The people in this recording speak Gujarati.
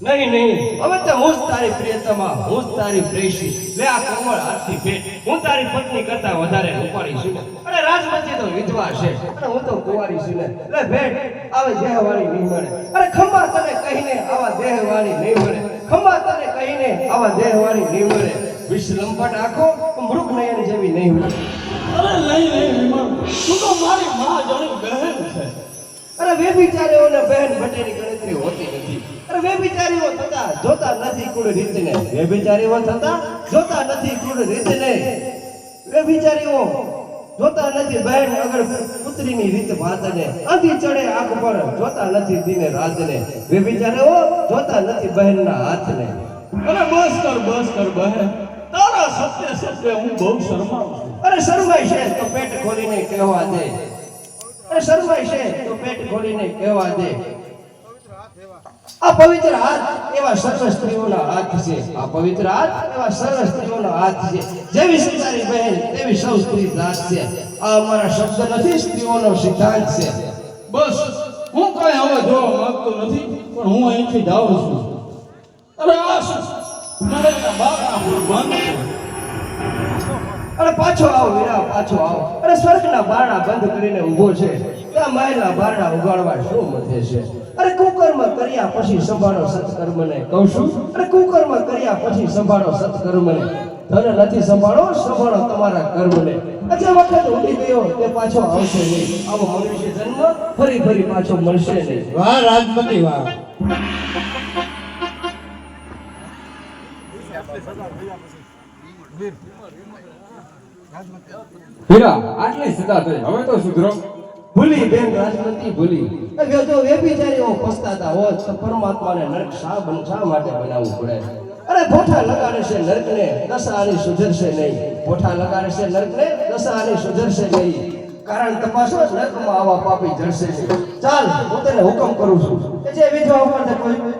નહીં નહીં, હવે તો હું જ તારી પ્રિયતમા, હું જ તારી પ્રેયસી. લે આ કોમળ હાથની ભેટ, હું તારી પત્ની કરતા વધારે રૂપાળી છું ને. અરે રાજમતી તો વિધવા છે અને હું તો કુંવારી છું ને. લે ભેટ આવે દેહવાળી નહીં મળે. અરે ખંભા તને કહીને આવા દેહવાળી નહીં મળે. ખંભા તને કહીને આવા દેહવાળી નહીં મળે. વિષ લંપટ આંખો મૃગ નયન જેવી નહીં મળે. અરે નહીં નહીં વિમલ, તું તો મારી માં જાણી બહેન છે. અરે વ્યભિચારીઓને બહેન ભટેની ગણતરી હોતી નથી. અરે વ્યભિચારીઓ થતા જોતા નથી કુળ રીતને. વ્યભિચારીઓ થતા જોતા નથી કુળ રીતને. વ્યભિચારીઓ જોતા નથી બહેન અગર પુત્રીની રીત ભાતને. આંધી ચડે આંખ પર જોતા નથી દિને રાતને. વ્યભિચારીઓ જોતા નથી બહેનના હાથને. અરે બસ કર બહેન, તારા સત્ય સત્ય હું બહુ શરમાઉં છું. અરે શરમાય છે તો પેટ ખોલીને કહેવા દે. અરે શરમાય છે તો પેટ ખોલીને કહેવા દે. આ પવિત્ર હાથ એવા સર્વ સ્ત્રીઓના હાથ છે. આ પવિત્ર હાથ એવા સર્વ સ્ત્રીઓના હાથ છે. જેવી સ્ત્રી બહેન તેવી સૌ સ્ત્રી જાત છે. આ અમારા શબ્દ નથી, સ્ત્રીઓનો સિદ્ધાંત છે. બસ હું કઈ હવે જોવા માંગતો નથી, પણ હું અહીંથી જાઉં છું. અરે આ શું મને બાપના કુરબાન છે. અરે પાછો આવો વીરા, પાછો આવો. અરે સ્વર્ગના બારણા બંધ કરીને ઊભો છે. ત્યાં માયના બારણા ઉગાડવા શું મથે છે. અરે કુકર્મ કર્યા પછી સંભાળો સત્કર્મને. કહું છું, અરે કુકર્મ કર્યા પછી સંભાળો સત્કર્મને. ધન નથી સંભાળો તમારા કર્મને. જે વખત ઉડી ગયો તે પાછો આવશે નહીં. આવો મનુષ્ય જન્મ ફરી પાછો મળશે નહીં. વાહ રાજમતી વાહ. હીરા આટલી સદા થઈ, હવે તો સુધરો. ભૂલી બેન રાજમતી ભૂલી. જો વ્યભિચારીઓ પસ્તાતા હોત તો પરમાત્માને નરક શા માટે બનાવવું પડે. અરે પોઠા લગાડે છે નરકને, દશાની સુધરશે નહીં. પોઠા લગાડે છે નરકને, દશાની સુધરશે નહીં. કારણ તપાસો નરકમાં આવા પાપી જડશે નહીં. ચાલ હું તને હુકમ કરું છું કે જે વિધવા ઉપર કોઈ